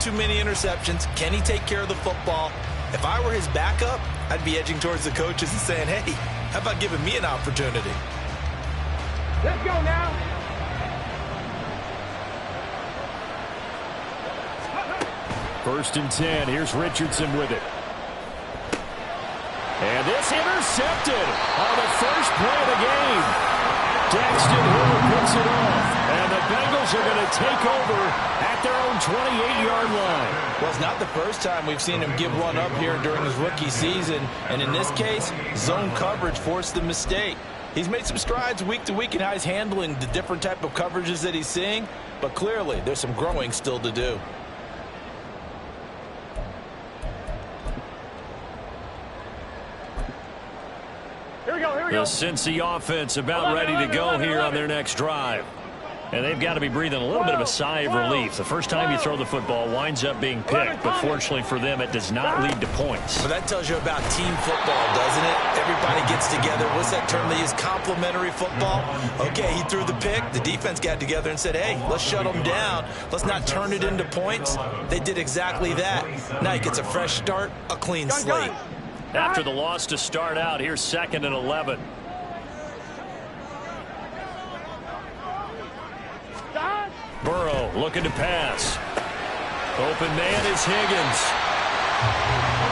Too many interceptions. Can he take care of the football? If I were his backup, I'd be edging towards the coaches and saying, hey, how about giving me an opportunity? Let's go now. First and 10. Here's Richardson with it. And this intercepted on the first play of the game. Daxton Hill picks it off. And the Bengals are going to take over at their own 28-yard line. Well, it's not the first time we've seen him give one up here during his rookie season. And in this case, zone coverage forced the mistake. He's made some strides week to week in how he's handling the different type of coverages that he's seeing. But clearly, there's some growing still to do. The Cincy offense about ready to go here on their next drive. And they've got to be breathing a little bit of a sigh of relief. The first time you throw the football winds up being picked, but fortunately for them, it does not lead to points. Well, that tells you about team football, doesn't it? Everybody gets together. What's that term they use? Complementary football. Okay, he threw the pick. The defense got together and said, hey, let's shut them down. Let's not turn it into points. They did exactly that. Now he gets a fresh start, a clean slate. After the loss to start out, here's 2nd and 11. Burrow looking to pass. Open man is Higgins.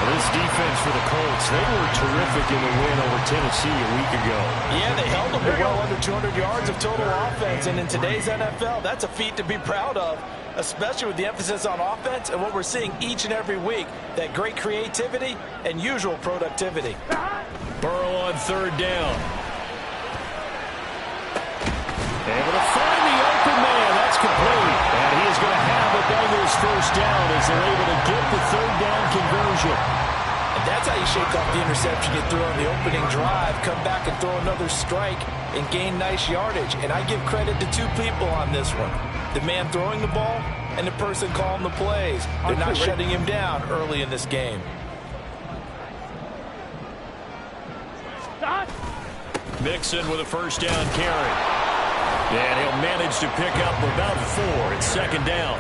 This defense for the Colts, they were terrific in the win over Tennessee a week ago. Yeah, they held them to well under 200 yards of total offense, and in today's NFL, that's a feat to be proud of, especially with the emphasis on offense and what we're seeing each and every week, that great creativity and usual productivity. Burrow on 3rd down. Able to find the open man. That's complete. And he is going to have the Bengals first down as they're able to get the 3rd down conversion. And that's how you shake off the interception you threw on the opening drive. Come back and throw another strike and gain nice yardage. And I give credit to two people on this one. The man throwing the ball and the person calling the plays. They're not shutting him down early in this game. Mixon with a first down carry. And he'll manage to pick up about 4. It's 2nd down.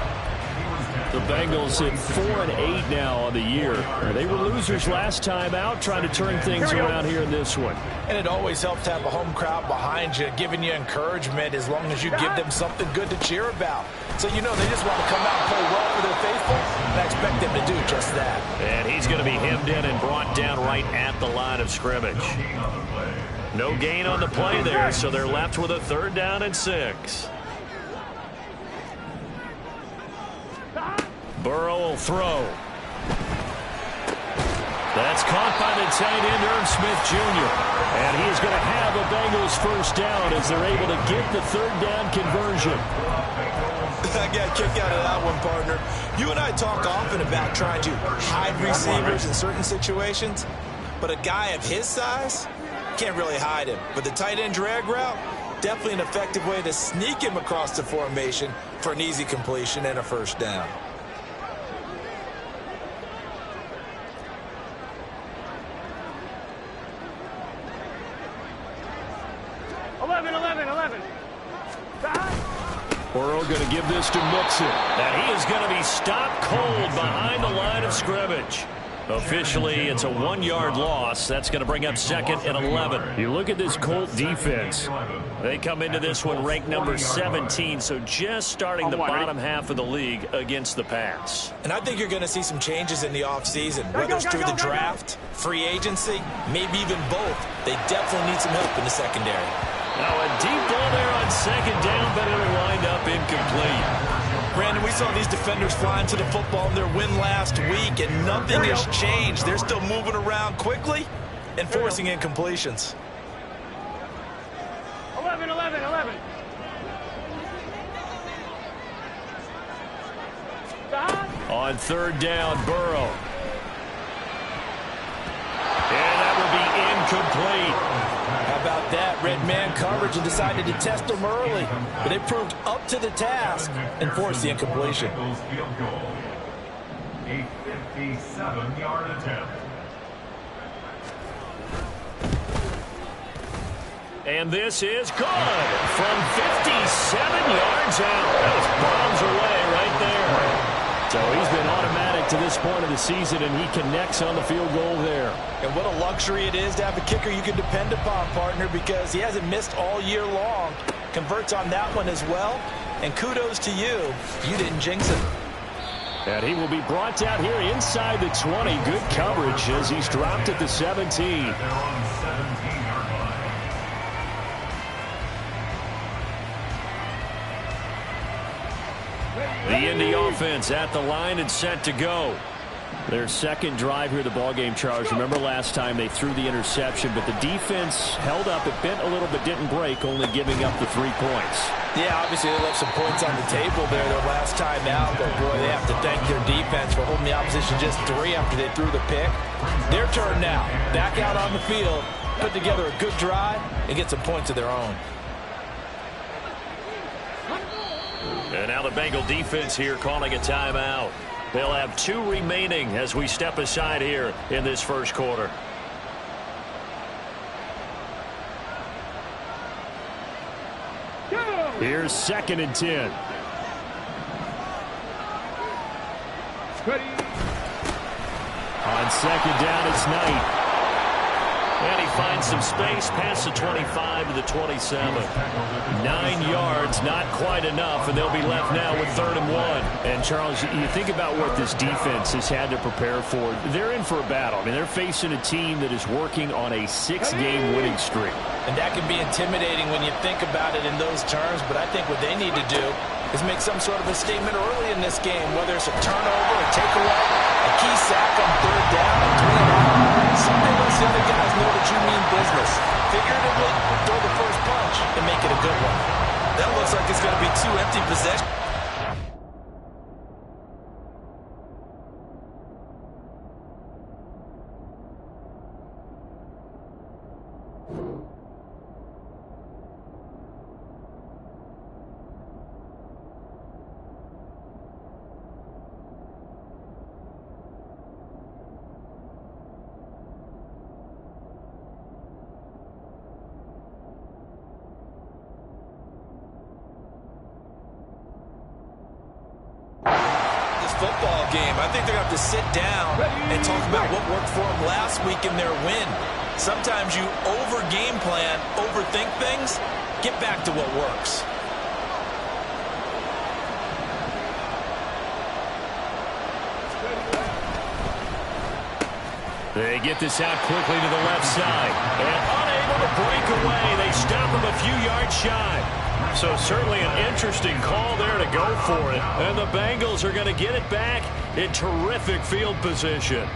The Bengals at 4-8 now on the year. They were losers last time out, trying to turn things around here in this one. And it always helps to have a home crowd behind you, giving you encouragement as long as you give them something good to cheer about. So you know they just want to come out and play well for their faithful, and I expect them to do just that. And he's going to be hemmed in and brought down right at the line of scrimmage. No gain on the play there, so they're left with a 3rd down and 6. Burrow will throw. That's caught by the tight end, Irv Smith Jr. And he is going to have a Bengals first down as they're able to get the 3rd down conversion. I got a kick out of that one, partner. You and I talk often about trying to hide receivers in certain situations, but a guy of his size can't really hide him. But the tight end drag route, definitely an effective way to sneak him across the formation for an easy completion and a first down. Burrow going to give this to Mixon. And he is going to be stopped cold behind the line of scrimmage. Officially, it's a 1-yard loss. That's going to bring up 2nd and 11. You look at this Colt defense. They come into this one ranked number 17, so just starting the bottom half of the league against the pass. And I think you're going to see some changes in the offseason, whether it's through the draft, free agency, maybe even both. They definitely need some help in the secondary. Now a deep ball there on 2nd down, but it'll wind up incomplete. Brandon, we saw these defenders flying to the football in their win last week, and nothing has changed. They're still moving around quickly and forcing incompletions. 11. On 3rd down, Burrow. And that will be incomplete. How about that? Red man coverage and decided to test them early. But they proved up to the task and forced the incompletion. A 57-yard attempt. And this is good from 57 yards out. That was bombs away right there. So he's been automatic to this point of the season, and he connects on the field goal there. And what a luxury it is to have a kicker you can depend upon, partner, because he hasn't missed all year long. Converts on that one as well. And kudos to you. You didn't jinx it. And he will be brought down here inside the 20. Good coverage as he's dropped at the 17. They're on 17-yard line. The Indy offense at the line and set to go. Their second drive here of the ballgame, Charles. Remember last time they threw the interception, but the defense held up. It bent a little but didn't break, only giving up the 3 points. Yeah, obviously they left some points on the table there their last time out, but boy, they have to thank their defense for holding the opposition just 3 after they threw the pick. Their turn now. Back out on the field, put together a good drive, and get some points of their own. And now the Bengal defense here calling a timeout. They'll have 2 remaining as we step aside here in this first quarter. Here's 2nd and 10. On 2nd down, it's Knight. And he finds some space past the 25 to the 27. 9 yards, not quite enough, and they'll be left now with 3rd and 1. And, Charles, you think about what this defense has had to prepare for. They're in for a battle. I mean, they're facing a team that is working on a 6-game winning streak. And that can be intimidating when you think about it in those terms, but I think what they need to do is make some sort of a statement early in this game, whether it's a turnover, a takeaway, a key sack on 3rd down, a 3-and-out. Something lets the other guys know that you mean business. Figuratively, throw the first punch and make it a good one. That looks like it's going to be 2 empty possessions. Football game. I think they're going to have to sit down and talk about what worked for them last week in their win. Sometimes you over-game plan, overthink things. Get back to what works. They get this out quickly to the left side. And unable to break away. They stop him a few yards shy. So certainly an interesting call there to go for it. And the Bengals are going to get it back in terrific field position.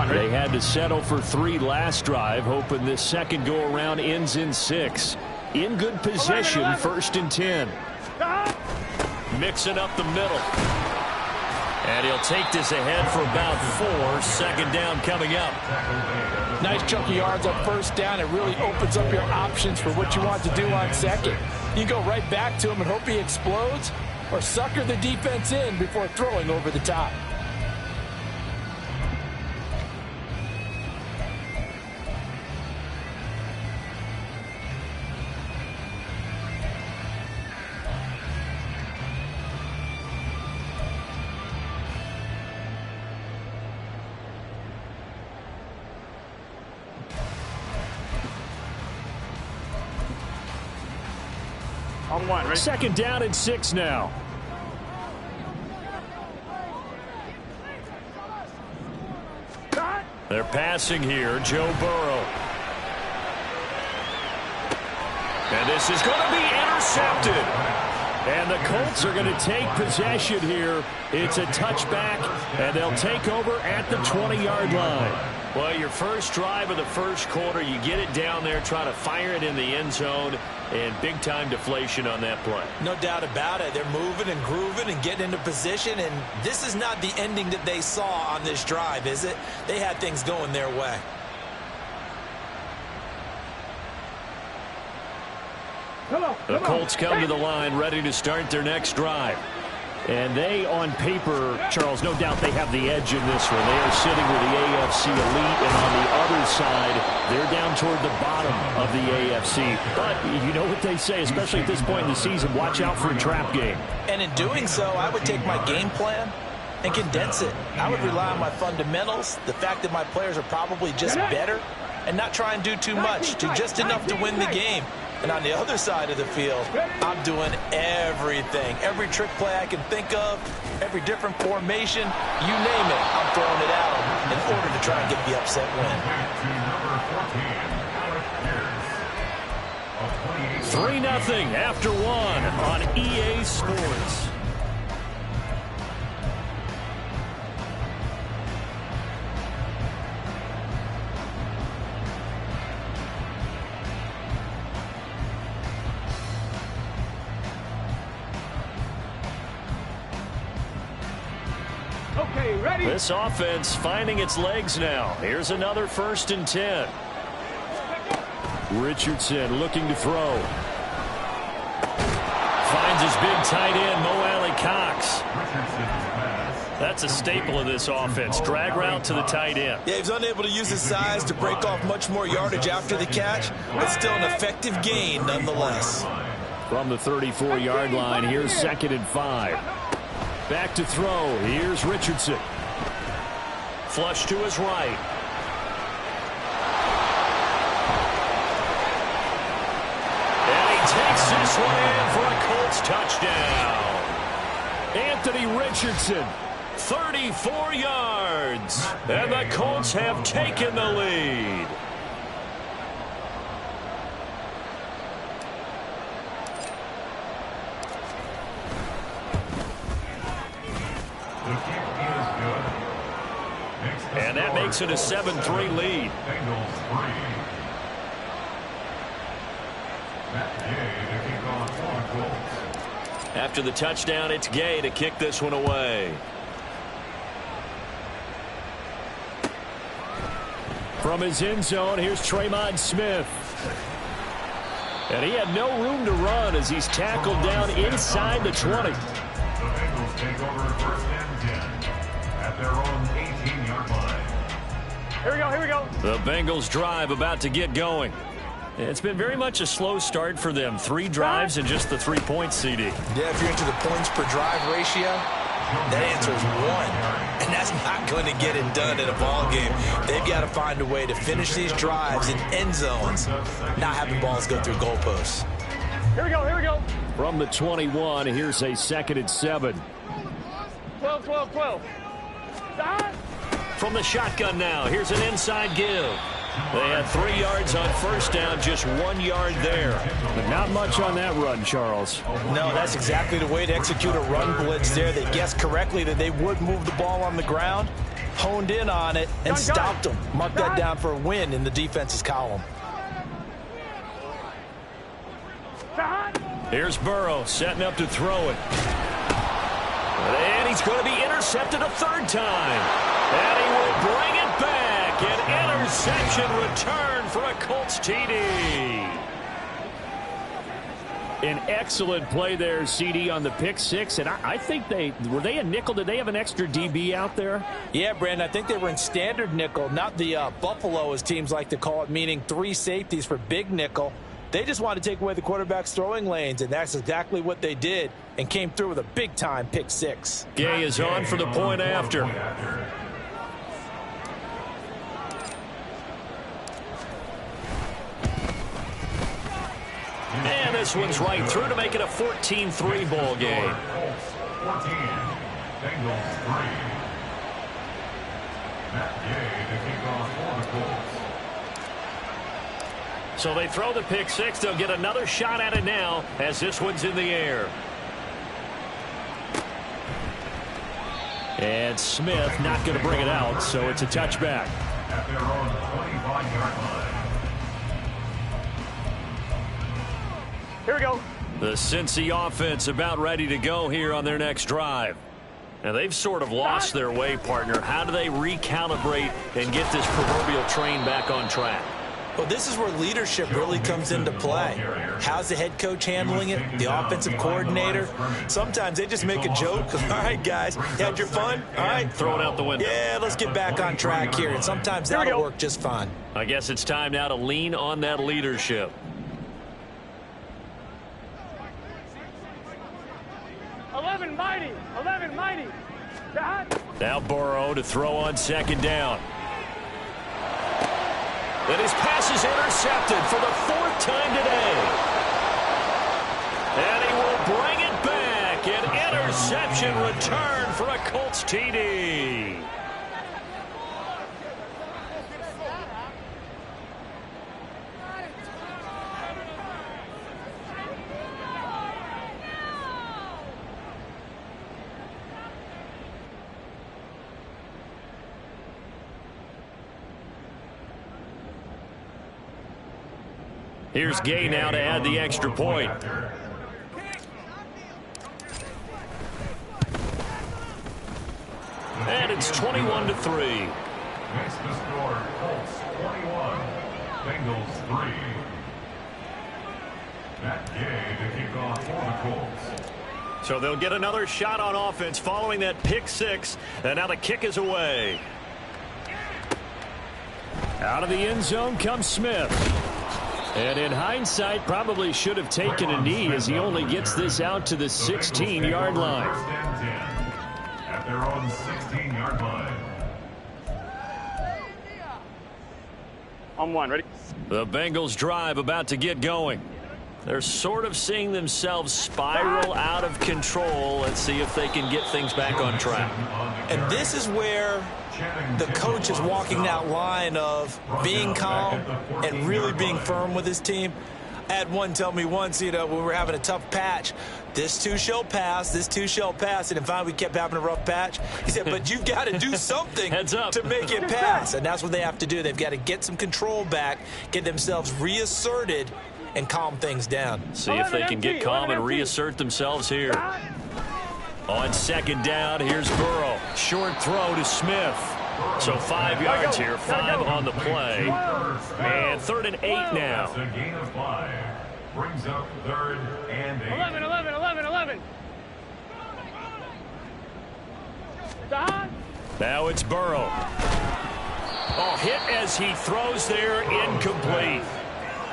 They had to settle for 3 last drive, hoping this second go-around ends in 6. In good position, 1st and 10. Mixing up the middle. And he'll take this ahead for about 4. 2nd down coming up. Nice chunk of yards on 1st down. It really opens up your options for what you want to do on 2nd. You go right back to him and hope he explodes, or sucker the defense in before throwing over the top. On 1, ready? 2nd down and 6 now. They're passing here, Joe Burrow. And this is going to be intercepted. And the Colts are going to take possession here. It's a touchback, and they'll take over at the 20-yard line. Well, your first drive of the first quarter, you get it down there, try to fire it in the end zone, and big-time deflation on that play. No doubt about it. They're moving and grooving and getting into position, and this is not the ending that they saw on this drive, is it? They had things going their way. The Colts come to the line ready to start their next drive. And they, on paper, Charles, no doubt they have the edge in this one. They are sitting with the AFC elite, and on the other side, they're down toward the bottom of the AFC. But you know what they say, especially at this point in the season, watch out for a trap game. And in doing so, I would take my game plan and condense it. I would rely on my fundamentals, the fact that my players are probably just better, and not try and do too much, do just enough to win the game. And on the other side of the field, I'm doing everything. Every trick play I can think of, every different formation, you name it, I'm throwing it at them in order to try and get the upset win. 3-0 after one on EA Sports. Okay, ready? This offense finding its legs now. Here's another 1st and 10. Richardson looking to throw. Finds his big tight end, Mo Alley Cox. That's a staple of this offense. Drag route to the tight end. Yeah, he was unable to use his size to break off much more yardage after the catch, but still an effective gain nonetheless. From the 34-yard line, here's 2nd and 5. Back to throw. Here's Richardson. Flush to his right. And he takes this one in for a Colts touchdown. Anthony Richardson. 34 yards. And the Colts have taken the lead. And that makes it a 7-3 lead. After the touchdown, it's Gay to kick this one away. From his end zone, here's Tremont Smith. And he had no room to run as he's tackled down inside the 20. The Bengals take over 1st and 10 at their own 18-yard line. Here we go, here we go. The Bengals drive about to get going. It's been very much a slow start for them. 3 drives and just the 3 points, CD. Yeah, if you're into the points per drive ratio, that answer is 1. And that's not going to get it done in a ball game. They've got to find a way to finish these drives in end zones, not having balls go through goalposts. Here we go, here we go. From the 21, here's a 2nd and 7. 12, 12, 12. From the shotgun now, here's an inside give. They had 3 yards on 1st down, just 1 yard there. But not much on that run, Charles. No, that's exactly the way to execute a run blitz there. They guessed correctly that they would move the ball on the ground, honed in on it, and stopped them. Mark that down for a win in the defense's column. Here's Burrow setting up to throw it. And he's going to be intercepted a 3rd time. And he will bring it back. An interception return for a Colts TD. An excellent play there, CD, on the pick 6. And I think were they a nickel? Did they have an extra DB out there? Yeah, Brandon, I think they were in standard nickel, not the Buffalo, as teams like to call it, meaning 3 safeties for big nickel. They just wanted to take away the quarterback's throwing lanes, and that's exactly what they did and came through with a big-time pick 6. Gay is on for the point after. And this one's right through to make it a 14-3 ball game. 14, Bengals 3. Matt Gay to kick off for the Colts. So they throw the pick 6. They'll get another shot at it now as this one's in the air. And Smith not going to bring it out, so it's a touchback. at their own 25-yard line. Here we go. The Cincy offense about ready to go here on their next drive. Now, they've sort of lost their way, partner. How do they recalibrate and get this proverbial train back on track? Well, this is where leadership really comes into play. How's the head coach handling it? The offensive coordinator? Sometimes they just make a joke. All right, guys, you had your fun? All right. Throw it out the window. Yeah, let's get back on track here. And sometimes that'll work just fine. I guess it's time now to lean on that leadership. Mighty. 11 mighty. Now Burrow to throw on second down. And his pass is intercepted for the 4th time today. And he will bring it back. An interception return for a Colts TD. Here's Gay now to add the extra point. And it's 21-3. Makes the score Colts 21, Bengals 3. Matt Gay to kick off for the Colts. So they'll get another shot on offense following that pick six. And now the kick is away. Out of the end zone comes Smith. And in hindsight, probably should have taken a knee as he only gets this out to the 16-yard line. First and 10 at their own 16-yard line. On one, ready? The Bengals drive about to get going. They're sort of seeing themselves spiral out of control. Let's see if they can get things back on track. And this is where the coach is walking that line of being calm and really being firm with his team. I had one tell me once, when we were having a tough patch, this too shall pass, this too shall pass. And finally we kept having a rough patch. He said, but you've got to do something to make it pass. And that's what they have to do. They've got to get some control back, get themselves reasserted, and calm things down. See if they can get calm and reassert themselves here. On second down, here's Burrow. Short throw to Smith. So 5 yards here, 5 on the play. And 3rd and 8 now. That's a gain of 5. Brings up 3rd and 8. 11. Now it's Burrow. Oh, hit as he throws there, incomplete.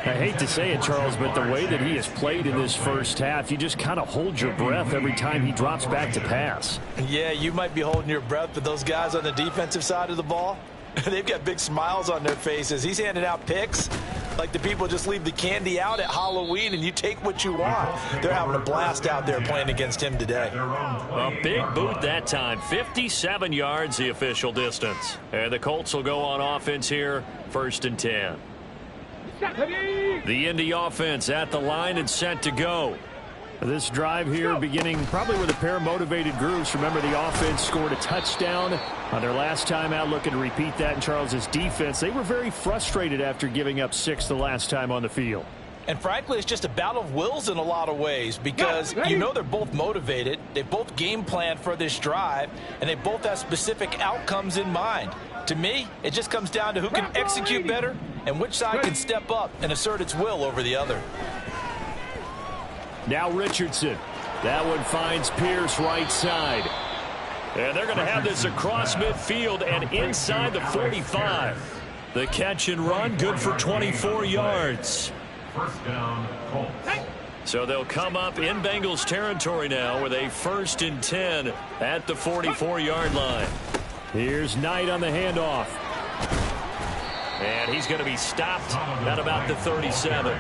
I hate to say it, Charles, but the way that he has played in this first half, you just kind of hold your breath every time he drops back to pass. Yeah, you might be holding your breath, but those guys on the defensive side of the ball, they've got big smiles on their faces. He's handing out picks like the people just leave the candy out at Halloween and you take what you want. They're having a blast out there playing against him today. A big boot that time. 57 yards, the official distance. And the Colts will go on offense here, 1st and 10. The Indy offense at the line and set to go. This drive here beginning probably with a pair of motivated groups. Remember, the offense scored a touchdown on their last time out. Looking to repeat that in Charles's defense. They were very frustrated after giving up 6 the last time on the field. And frankly, it's just a battle of wills in a lot of ways because they're both motivated. They both game planned for this drive, and they both have specific outcomes in mind. To me, it just comes down to who can execute better and which side can step up and assert its will over the other. Now Richardson. That one finds Pierce right side. And they're going to have this across midfield and inside the 45. The catch and run, good for 24 yards. First down, Colts. So they'll come up in Bengals territory now with a 1st and 10 at the 44-yard line. Here's Knight on the handoff. And he's going to be stopped at about the 37.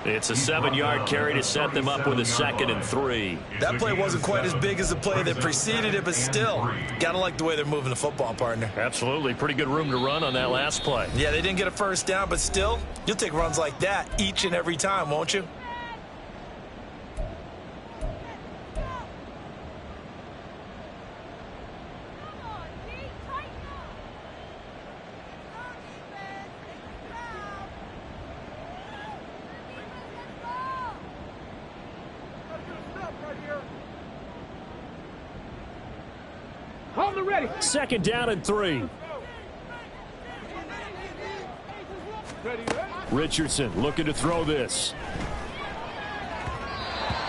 It's a 7-yard carry to set them up with a 2nd and 3. That play wasn't quite as big as the play that preceded it, but still, gotta like the way they're moving the football, partner. Absolutely. Pretty good room to run on that last play. Yeah, they didn't get a first down, but still, you'll take runs like that each and every time, won't you? Hold it ready. Second down and 3. Richardson looking to throw this.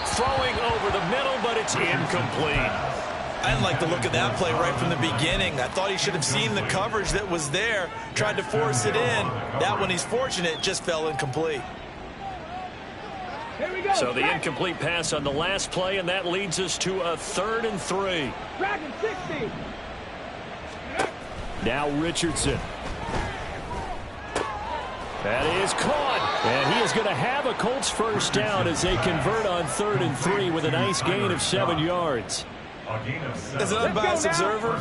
Throwing over the middle, but it's incomplete. I didn't like the look of that play right from the beginning. I thought he should have seen the coverage that was there, tried to force it in. That one, he's fortunate, just fell incomplete. Here we go. So the incomplete pass on the last play, and that leads us to a 3rd and 3. Dragon 60. Now Richardson. That is caught. And he is going to have a Colts first down as they convert on 3rd and 3 with a nice gain of 7 yards. As an unbiased observer,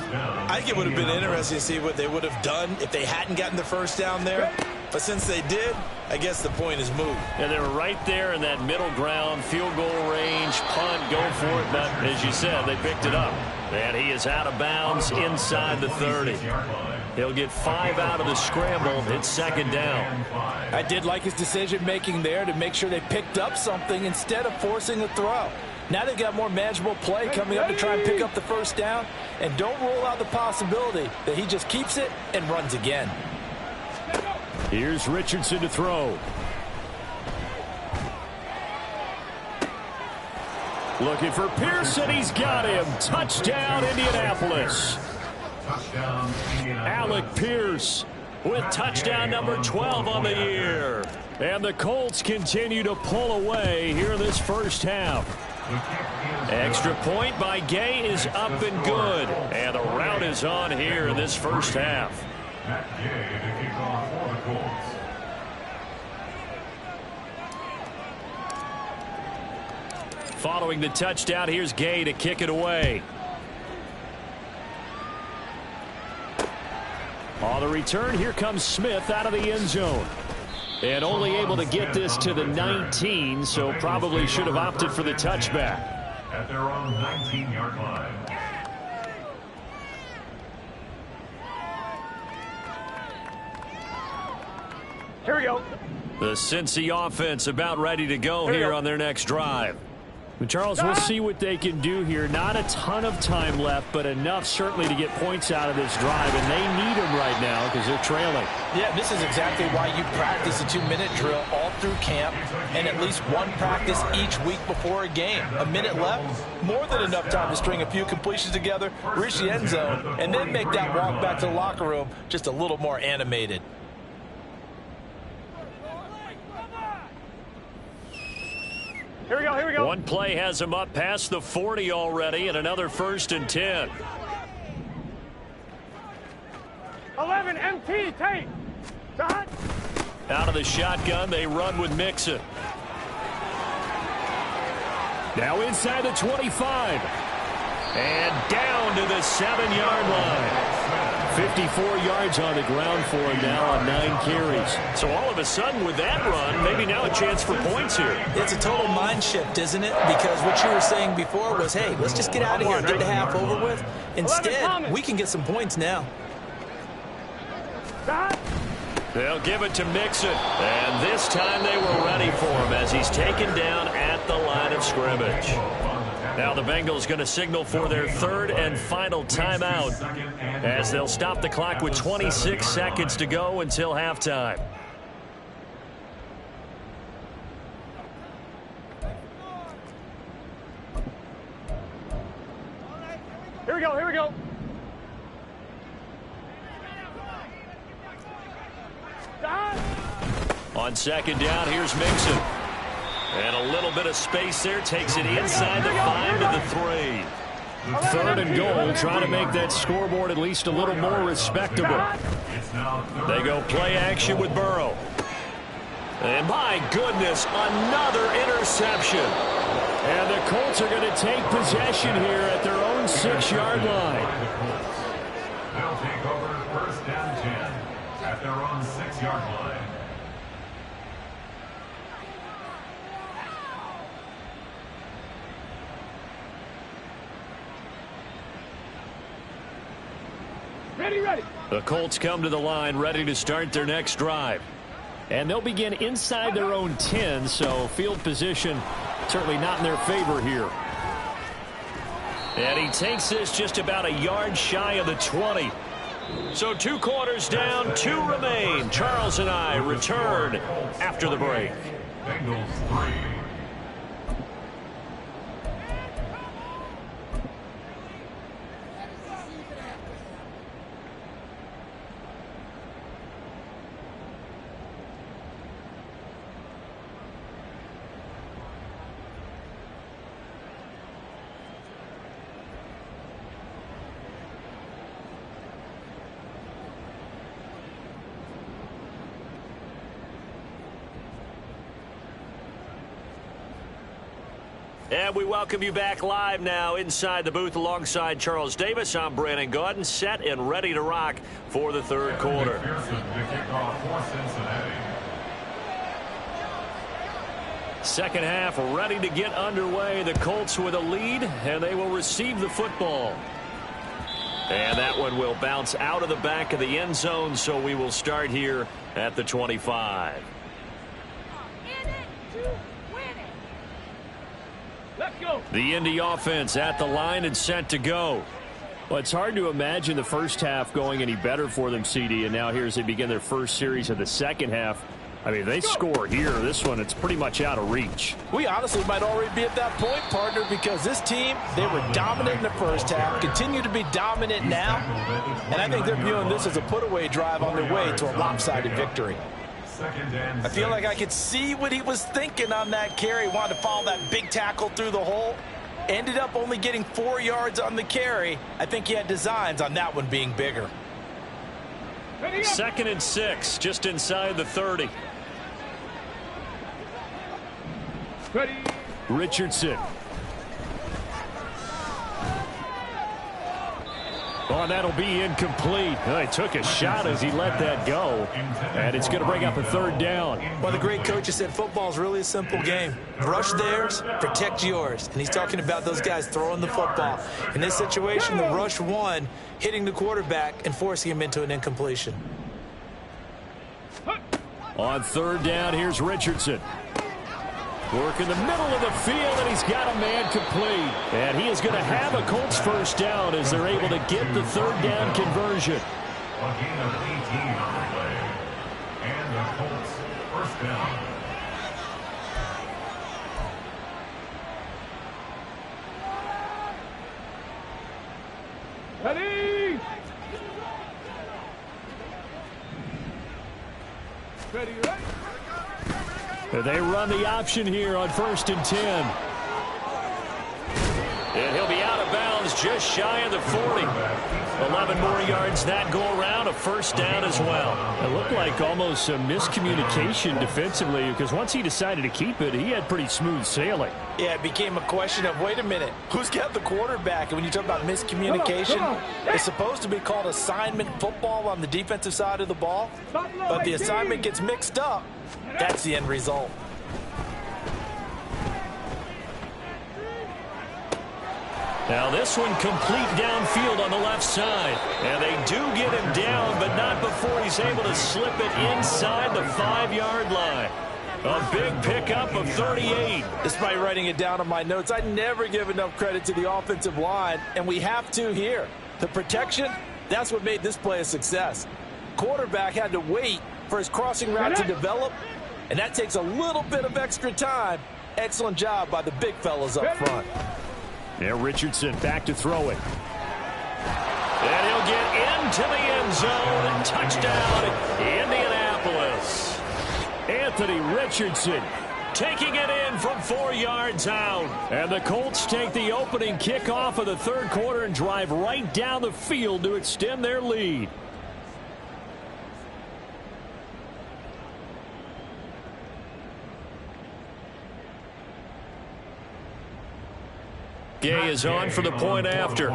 I think it would have been interesting to see what they would have done if they hadn't gotten the first down there. But since they did, I guess the point is moved. And they're right there in that middle ground, field goal range, punt, go for it. But as you said, they picked it up. And he is out of bounds inside the 30. He'll get 5 out of the scramble. It's 2nd down. I did like his decision-making there to make sure they picked up something instead of forcing a throw. Now they've got more manageable play coming up to try and pick up the first down. And don't rule out the possibility that he just keeps it and runs again. Here's Richardson to throw. Looking for Pearson. He's got him. Touchdown, Indianapolis. Alec Pierce with touchdown number 12 on the year. And the Colts continue to pull away here in this first half. Extra point by Gay is up and good. And the rout is on here in this first half. Following the touchdown, here's Gay to kick it away. On the return, here comes Smith out of the end zone. And only able to get this to the 19, so probably should have opted for the touchback. At their own 19-yard line. Here we go. The Cincy offense about ready to go here on their next drive. But Charles, we'll see what they can do here. Not a ton of time left, but enough certainly to get points out of this drive. And they need them right now because they're trailing. Yeah, this is exactly why you practice a 2-minute drill all through camp and at least one practice each week before a game. A minute left, more than enough time to string a few completions together, reach the end zone, and then make that walk back to the locker room just a little more animated. Here we go, here we go. One play has him up past the 40 already, and another 1st and 10. 11 MT, take. Shot. Out of the shotgun, they run with Mixon. Now inside the 25. And down to the 7-yard line. 54 yards on the ground for him now on 9 carries. So all of a sudden with that run, maybe now a chance for points here. It's a total mind shift, isn't it? Because what you were saying before was, hey, let's just get out of here and get the half over with. Instead, we can get some points now. Shot. They'll give it to Mixon. And this time they were ready for him as he's taken down at the line of scrimmage. Now the Bengals going to signal for their 3rd and final timeout as they'll stop the clock with 26 seconds to go until halftime. Here we go, here we go. Shot. On 2nd down, here's Mixon. And a little bit of space there, takes it inside the 5 to the 3. 3rd and goal, trying to make that scoreboard at least a little more respectable. They go play action with Burrow. And my goodness, another interception. And the Colts are going to take possession here at their own 6-yard line. They'll take over 1st and 10 at their own 6-yard line. Ready, ready. The Colts come to the line ready to start their next drive. And they'll begin inside their own 10, so field position certainly not in their favor here. And he takes this just about a yard shy of the 20. So 2 quarters down, 2 remain. Charles and I return after the break. Bengals 3. And we welcome you back live now inside the booth alongside Charles Davis. I'm Brandon Gaudin, set and ready to rock for the third quarter. McPherson to kick off for Cincinnati. Second half ready to get underway. The Colts with a lead, and they will receive the football. And that one will bounce out of the back of the end zone, so we will start here at the 25. Let's go. The Indy offense at the line and set to go. Well, it's hard to imagine the first half going any better for them, CD, and now here as they begin their first series of the second half. I mean, if they score here, this one, it's pretty much out of reach. We honestly might already be at that point, partner, because this team, they were dominant in the first half, continue to be dominant now, and I think they're viewing this as a put-away drive on their way to a lopsided victory. I feel like I could see what he was thinking on that carry. Wanted to follow that big tackle through the hole. Ended up only getting 4 yards on the carry. I think he had designs on that one being bigger. 2nd and 6, just inside the 30. Ready. Richardson. Oh, that'll be incomplete. Oh, he took a shot as he let that go, and it's going to bring up a 3rd down. Well, the great coach has said football is really a simple game. Rush theirs, protect yours. And he's talking about those guys throwing the football. In this situation, the rush won, hitting the quarterback and forcing him into an incompletion. On 3rd down, here's Richardson. Work in the middle of the field, and he's got a man complete. And he is going to have a Colts first down as they're able to get the 3rd down conversion. A gain of 18 on the play. And the Colts first down. Ready. Ready, ready. They run the option here on 1st and 10. And he'll be out of bounds just shy of the 40. 11 more yards that go around, a first down as well. It looked like almost a miscommunication defensively because once he decided to keep it, he had pretty smooth sailing. Yeah, it became a question of, wait a minute, who's got the quarterback? And when you talk about miscommunication, it's supposed to be called assignment football on the defensive side of the ball. But the assignment gets mixed up. That's the end result. Now this one complete downfield on the left side. And they do get him down, but not before he's able to slip it inside the 5-yard line. A big pickup of 38. Despite writing it down on my notes, I never give enough credit to the offensive line, and we have to here. The protection, that's what made this play a success. Quarterback had to wait for his crossing route to develop, and that takes a little bit of extra time. Excellent job by the big fellas up front. Yeah, Richardson back to throw it. And he'll get into the end zone. Touchdown, Indianapolis. Anthony Richardson taking it in from 4 yards out. And the Colts take the opening kickoff of the 3rd quarter and drive right down the field to extend their lead. Gay is on for the point after.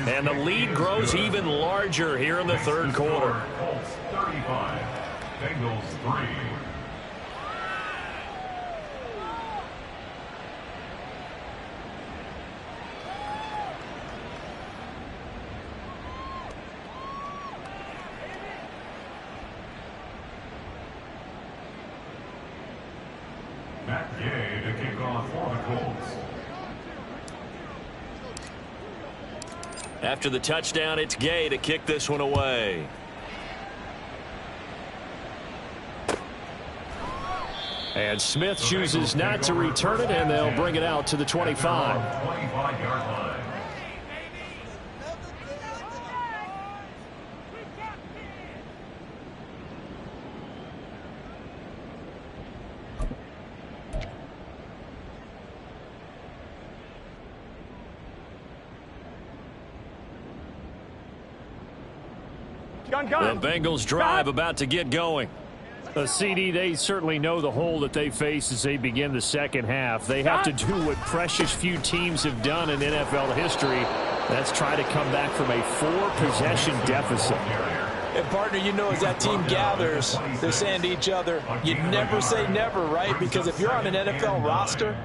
And the lead grows even larger here in the 3rd quarter. Colts 35, Bengals 3. Matt Gay to kick off for the Colts. After the touchdown, it's Gay to kick this one away. And Smith chooses not to return it, and they'll bring it out to the 25. 25-yard line. The Bengals drive about to get going. CD, they certainly know the hole that they face as they begin the second half. They have to do what precious few teams have done in NFL history. That's try to come back from a 4-possession deficit. And, partner, you know, as that team gathers, they're saying to each other, you never say never, right? Because if you're on an NFL roster,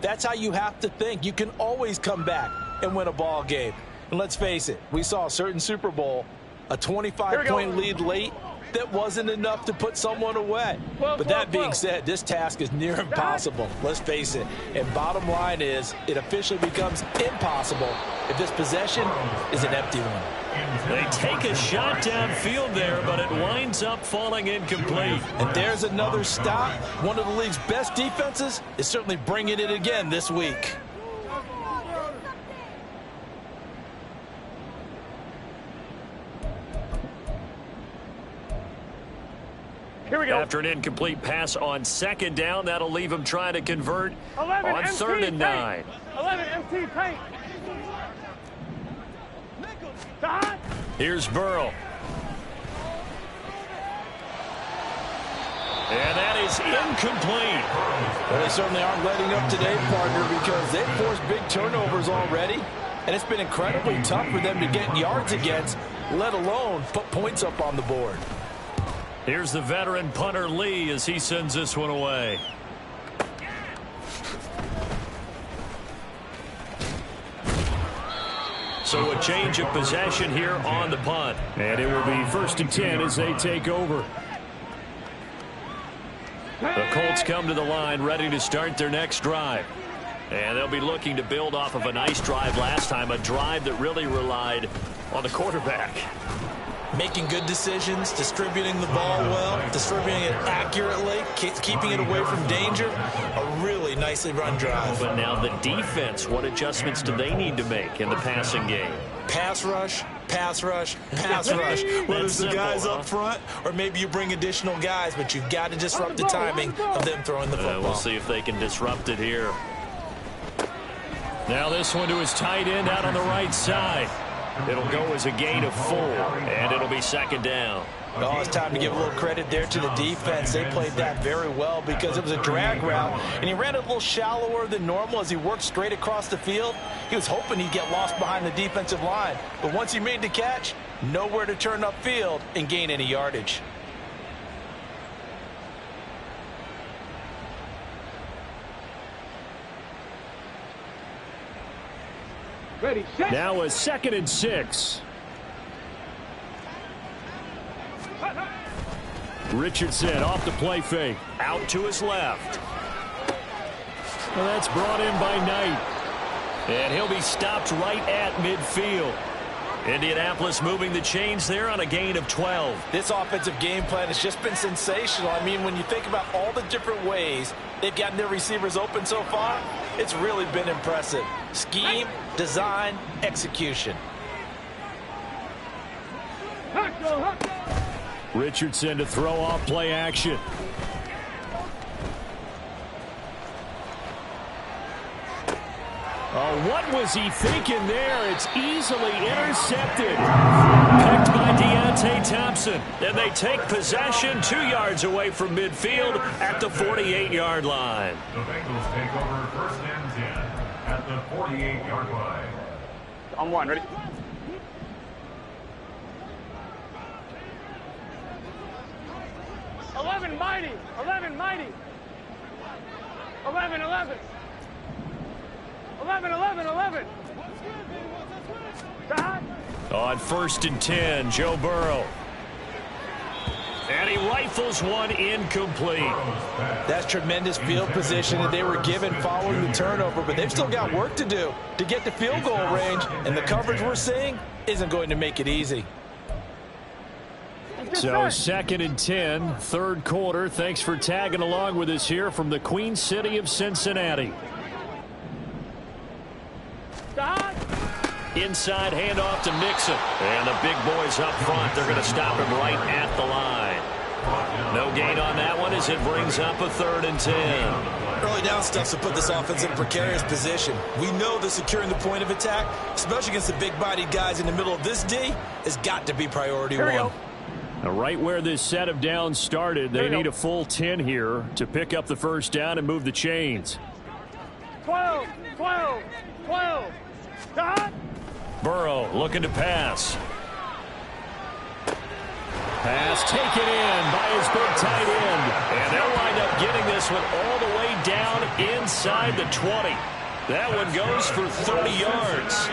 that's how you have to think. You can always come back and win a ball game. And let's face it, we saw a certain Super Bowl, a 25-point lead late, that wasn't enough to put someone away. But that being said, this task is near impossible. Let's face it. And bottom line is, it officially becomes impossible if this possession is an empty one. They take a shot downfield there, but it winds up falling incomplete. And there's another stop. One of the league's best defenses is certainly bringing it again this week. Here we go. After an incomplete pass on second down, that'll leave him trying to convert on third and 9. 11 MT paint. Here's Burrow. And that is incomplete. Well, they certainly aren't letting up today, partner, because they've forced big turnovers already. And it's been incredibly tough for them to get yards against, let alone put points up on the board. Here's the veteran punter Lee as he sends this one away. So a change of possession here on the punt. And it will be 1st and 10 as they take over. The Colts come to the line ready to start their next drive. And they'll be looking to build off of a nice drive last time, a drive that really relied on the quarterback. Making good decisions, distributing the ball well, distributing it accurately, keeping it away from danger. A really nicely run drive. But now the defense, what adjustments do they need to make in the passing game? Pass rush, pass rush, pass rush. Whether it's the guys up front or maybe you bring additional guys, but you've got to disrupt the timing of them throwing the football. We'll see if they can disrupt it here. Now this one to his tight end out on the right side. It'll go as a gain of 4, and it'll be 2nd down. Oh, it's time to give a little credit there to the defense. They played that very well because it was a drag route, and he ran it a little shallower than normal as he worked straight across the field. He was hoping he'd get lost behind the defensive line, but once he made the catch, nowhere to turn upfield and gain any yardage. Ready, set. Now a 2nd and 6. Richardson off the play fake. Out to his left. Well, that's brought in by Knight. And he'll be stopped right at midfield. Indianapolis moving the chains there on a gain of 12. This offensive game plan has just been sensational. I mean, when you think about all the different ways they've gotten their receivers open so far, it's really been impressive. Scheme, design, execution. Richardson to throw off play action. Oh, what was he thinking there? It's easily intercepted. Picked by Deontay Thompson. And they take possession 2 yards away from midfield at the 48-yard line. The Bengals take over 1st and 10 at the 48-yard line. On 1, ready? Mighty, 11, mighty. 11, 11. 11, 11, 11. On 1st and 10, Joe Burrow. And he rifles one incomplete. That's tremendous field position that they were given following the turnover, but they've still got work to do to get to field goal range, and the coverage we're seeing isn't going to make it easy. So 2nd and 10, third quarter. Thanks for tagging along with us here from the Queen City of Cincinnati. Stop. Inside handoff to Mixon. And the big boys up front, they're going to stop him right at the line. No gain on that one as it brings up a 3rd and 10. Early down stuff to put this offense in a precarious position. We know that securing the point of attack, especially against the big-bodied guys in the middle of this D, has got to be priority one. Now, right where this set of downs started, they need a full 10 here to pick up the first down and move the chains. 12. Stop. Burrow looking to pass. Pass taken in by his big tight end. And they'll wind up getting this one all the way down inside the 20. That one goes for 30 yards.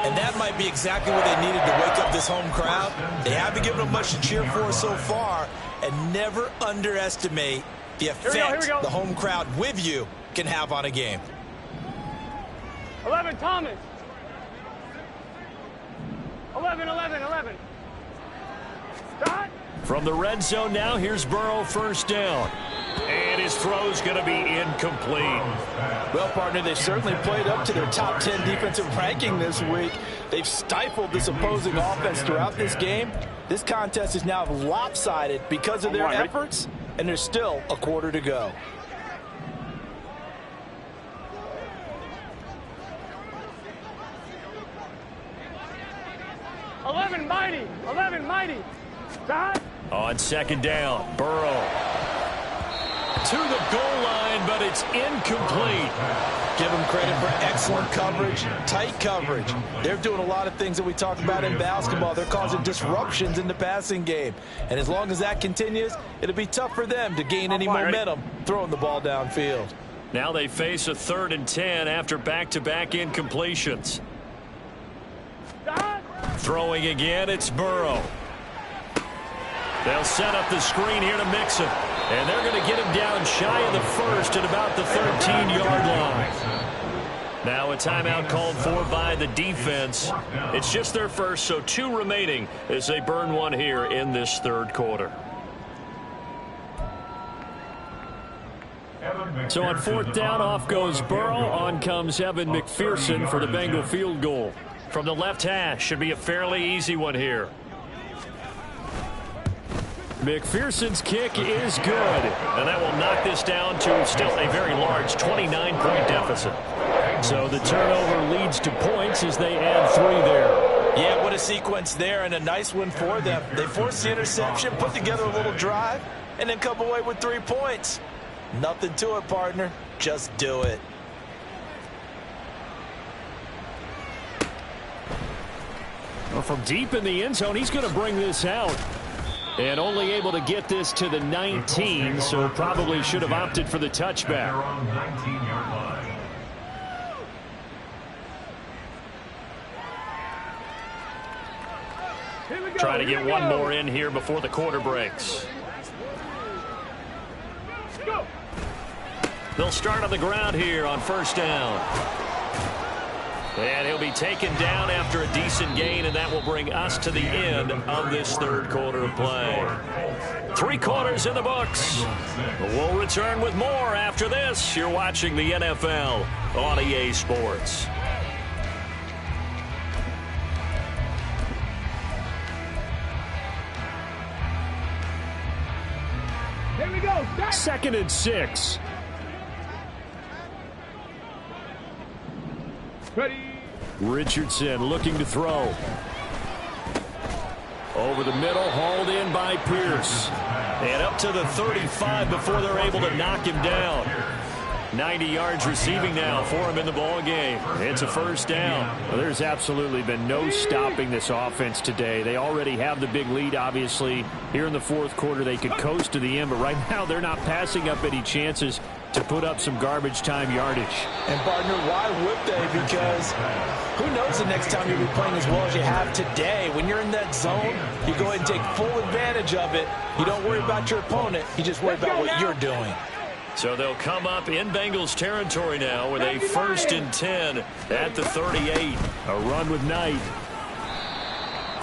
And that might be exactly what they needed to wake up this home crowd. They haven't given them much to cheer for so far, and never underestimate the effect the home crowd with you can have on a game. 11, Thomas. 11. Stop. From the red zone now, here's Burrow, first down. And his throw's going to be incomplete. Well, partner, they certainly played up to their top 10 defensive ranking this week. They've stifled this opposing offense throughout this game. This contest is now lopsided because of their efforts, and there's still a quarter to go. Eleven mighty. Stop. On second down, Burrow to the goal line, but it's incomplete. Give them credit for excellent coverage, tight coverage. They're doing a lot of things that we talk about in basketball. They're causing disruptions in the passing game. And as long as that continues, it'll be tough for them to gain any momentum throwing the ball downfield. Now they face a 3rd and 10 after back-to-back incompletions. Stop. Throwing again, it's Burrow. They'll set up the screen here to Mixon. And they're going to get him down shy of the first at about the 13-yard line. Now a timeout called for by the defense. It's just their first, so 2 remaining as they burn one here in this third quarter. So on 4th down, off goes Burrow. On comes Evan McPherson for the Bengal field goal. From the left hash, should be a fairly easy one here. McPherson's kick is good. And that will knock this down to still a very large 29-point deficit. So the turnover leads to points as they add 3 there. Yeah, what a sequence there, and a nice one for them. They forced the interception, put together a little drive, and then come away with 3 points. Nothing to it, partner. Just do it. Well, from deep in the end zone, he's going to bring this out. And only able to get this to the 19, so probably should have opted for the touchback. Trying to get one more in here before the quarter breaks. They'll start on the ground here on first down. And he'll be taken down after a decent gain, and that will bring us to the end of this third quarter of play. 3 quarters in the books. We'll return with more after this. You're watching the NFL on EA Sports. Here we go. 2nd and 6. Ready. Richardson looking to throw. Over the middle, hauled in by Pierce. And up to the 35 before they're able to knock him down. 90 yards receiving now for him in the ball game. It's a first down. Well, there's absolutely been no stopping this offense today. They already have the big lead, obviously. Here in the fourth quarter, they could coast to the end, but right now they're not passing up any chances to put up some garbage time yardage. And, partner, why would they? Because who knows the next time you'll be playing as well as you have today. When you're in that zone, you go ahead and take full advantage of it. You don't worry about your opponent. You just worry about what you're doing. So they'll come up in Bengals territory now with a 1st and 10 at the 38. A run with Knight.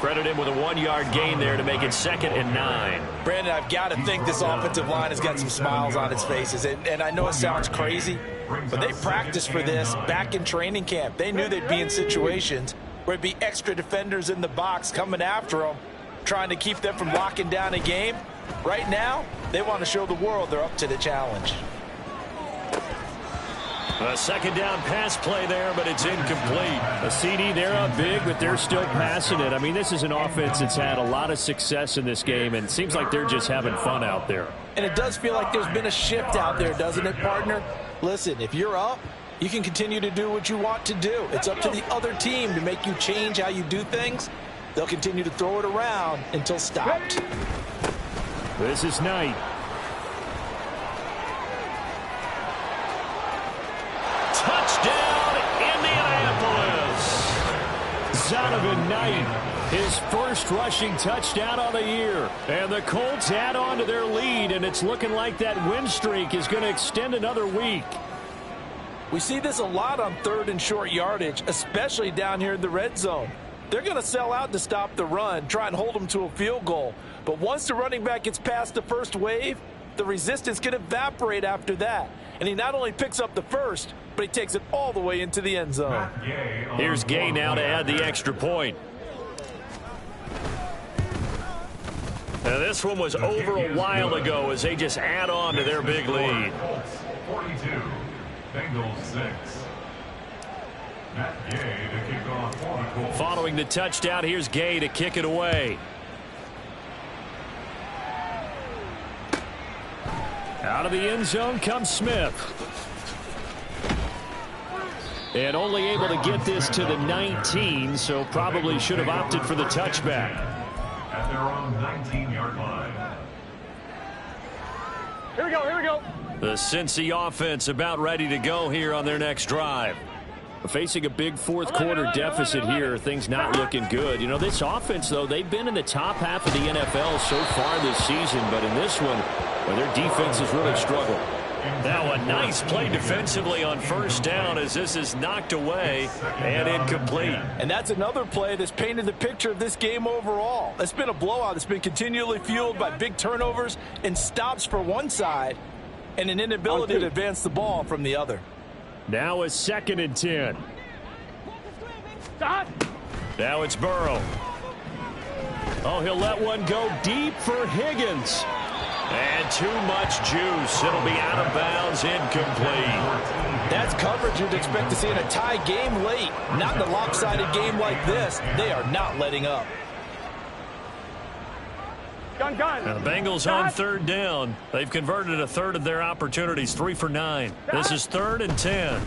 Credit him with a 1-yard gain there to make it 2nd and 9. Brandon, I've got to think this offensive line has got some smiles on its faces. And I know it sounds crazy, but they practiced for this back in training camp. They knew they'd be in situations where it'd be extra defenders in the box coming after them, trying to keep them from locking down a game. Right now, they want to show the world they're up to the challenge. A 2nd down pass play there, but it's incomplete. A CD, they're up big, but they're still passing it. I mean, this is an offense that's had a lot of success in this game, and it seems like they're just having fun out there. And it does feel like there's been a shift out there, doesn't it, partner? Listen, if you're up, you can continue to do what you want to do. It's up to the other team to make you change how you do things. They'll continue to throw it around until stopped. This is Knight. Touchdown, Indianapolis. Zonovan Knight, his first rushing touchdown of the year. And the Colts add on to their lead, and it's looking like that win streak is going to extend another week. We see this a lot on 3rd and short yardage, especially down here in the red zone. They're going to sell out to stop the run, try and hold them to a field goal. But once the running back gets past the first wave, the resistance can evaporate after that. And he not only picks up the first, but he takes it all the way into the end zone. Here's Gay now to add the extra point. Now this one was over a while ago as they just add on to their big lead. 42, Bengals 6. Matt Gay to kick off for the Colts. Following the touchdown, here's Gay to kick it away. Out of the end zone comes Smith. And only able to get this to the 19, so probably should have opted for the touchback. At their own 19-yard line. Here we go, here we go. The Cincy offense about ready to go here on their next drive. Facing a big fourth quarter deficit here, things not looking good. You know, this offense, though, they've been in the top half of the NFL so far this season, but in this one, well, their defense has really struggled. Now a nice play defensively on 1st down as this is knocked away and incomplete. And that's another play that's painted the picture of this game overall. It's been a blowout. It's been continually fueled by big turnovers and stops for one side and an inability to advance the ball from the other. Now a 2nd and 10. Stop. Now it's Burrow. Oh, he'll let one go deep for Higgins. And too much juice. It'll be out of bounds, incomplete. That's coverage you'd expect to see in a tie game late. Not in a lopsided game like this. They are not letting up. Gun. Now the Bengals on 3rd down. They've converted a 1/3 of their opportunities, 3 for 9. This is 3rd and 10.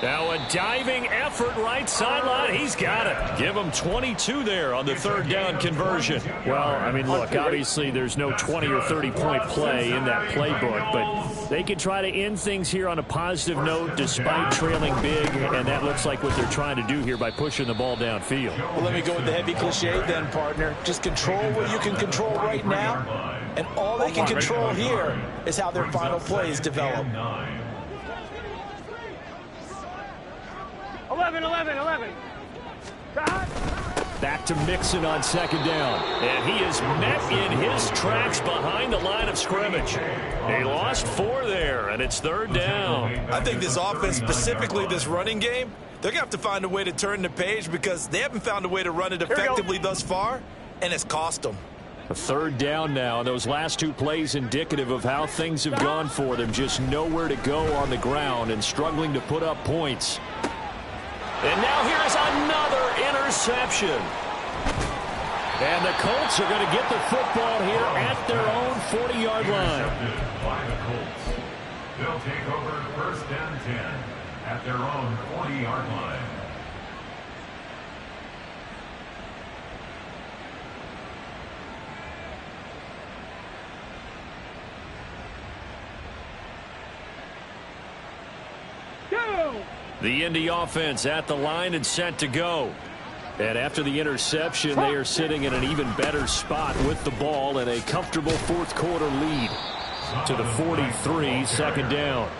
Now a diving effort right sideline. He's got it. Give him 22 there on the 3rd down conversion. Well, I mean, look, obviously there's no 20 or 30-point play in that playbook, but they can try to end things here on a positive note despite trailing big, and that looks like what they're trying to do here by pushing the ball downfield. Well, let me go with the heavy cliche then, partner. Just control what you can control right now, and all they can control here is how their final plays develop. 11. Stop. Back to Mixon on 2nd down. And he is met in his tracks behind the line of scrimmage. He lost 4 there, and it's 3rd down. I think this offense, specifically this running game, they're going to have to find a way to turn the page because they haven't found a way to run it effectively thus far, and it's cost them. A 3rd down now. Those last 2 plays indicative of how things have gone for them. Just nowhere to go on the ground and struggling to put up points. And now here's another interception. And the Colts are going to get the football here at their own 40-yard line. Intercepted by the Colts. They'll take over first and 10 at their own 40-yard line. The Indy offense at the line and set to go. And after the interception, they are sitting in an even better spot with the ball and a comfortable fourth quarter lead to the 43, second down.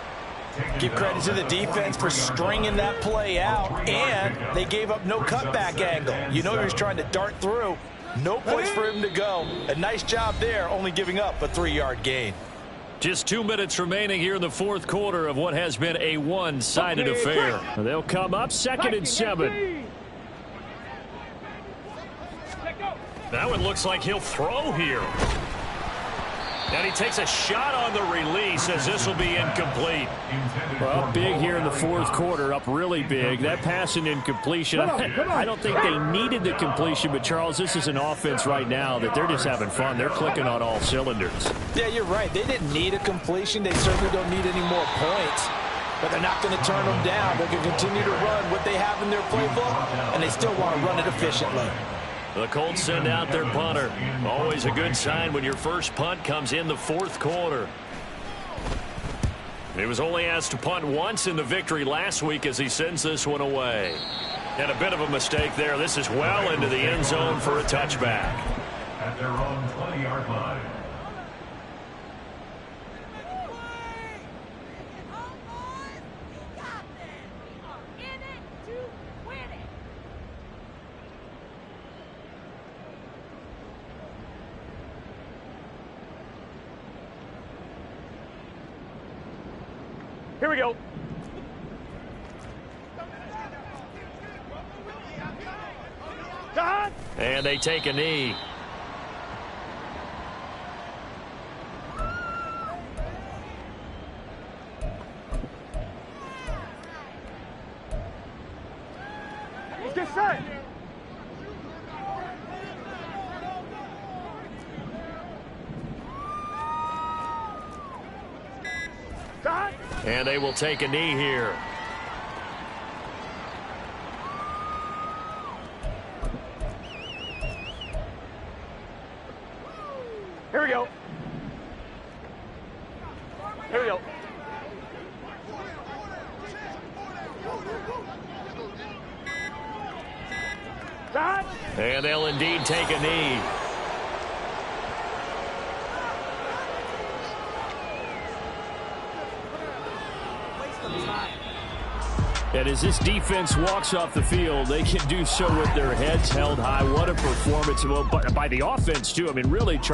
Give credit to the defense for stringing that play out, and they gave up no cutback angle. You know he was trying to dart through. No place for him to go. A nice job there, only giving up a 3-yard gain. Just 2 minutes remaining here in the fourth quarter of what has been a one-sided affair. They'll come up second and 7. That one looks like he'll throw here. And he takes a shot on the release as this will be incomplete. Well, up big here in the fourth quarter, up really big. That pass and incompletion, I don't think they needed the completion, but Charles, this is an offense right now that they're just having fun. They're clicking on all cylinders. Yeah, you're right. They didn't need a completion. They certainly don't need any more points. But they're not going to turn them down. They're going to continue to run what they have in their playbook, and they still want to run it efficiently. The Colts send out their punter. Always a good sign when your first punt comes in the fourth quarter. He was only asked to punt once in the victory last week as he sends this one away. And a bit of a mistake there. This is well into the end zone for a touchback. At their own 20-yard line. Here we go. And they take a knee. Let's get set. And they will take a knee here. Here we go. Here we go. And they'll indeed take a knee. And as this defense walks off the field, they can do so with their heads held high. What a performance by the offense, too. I mean, really, Charles.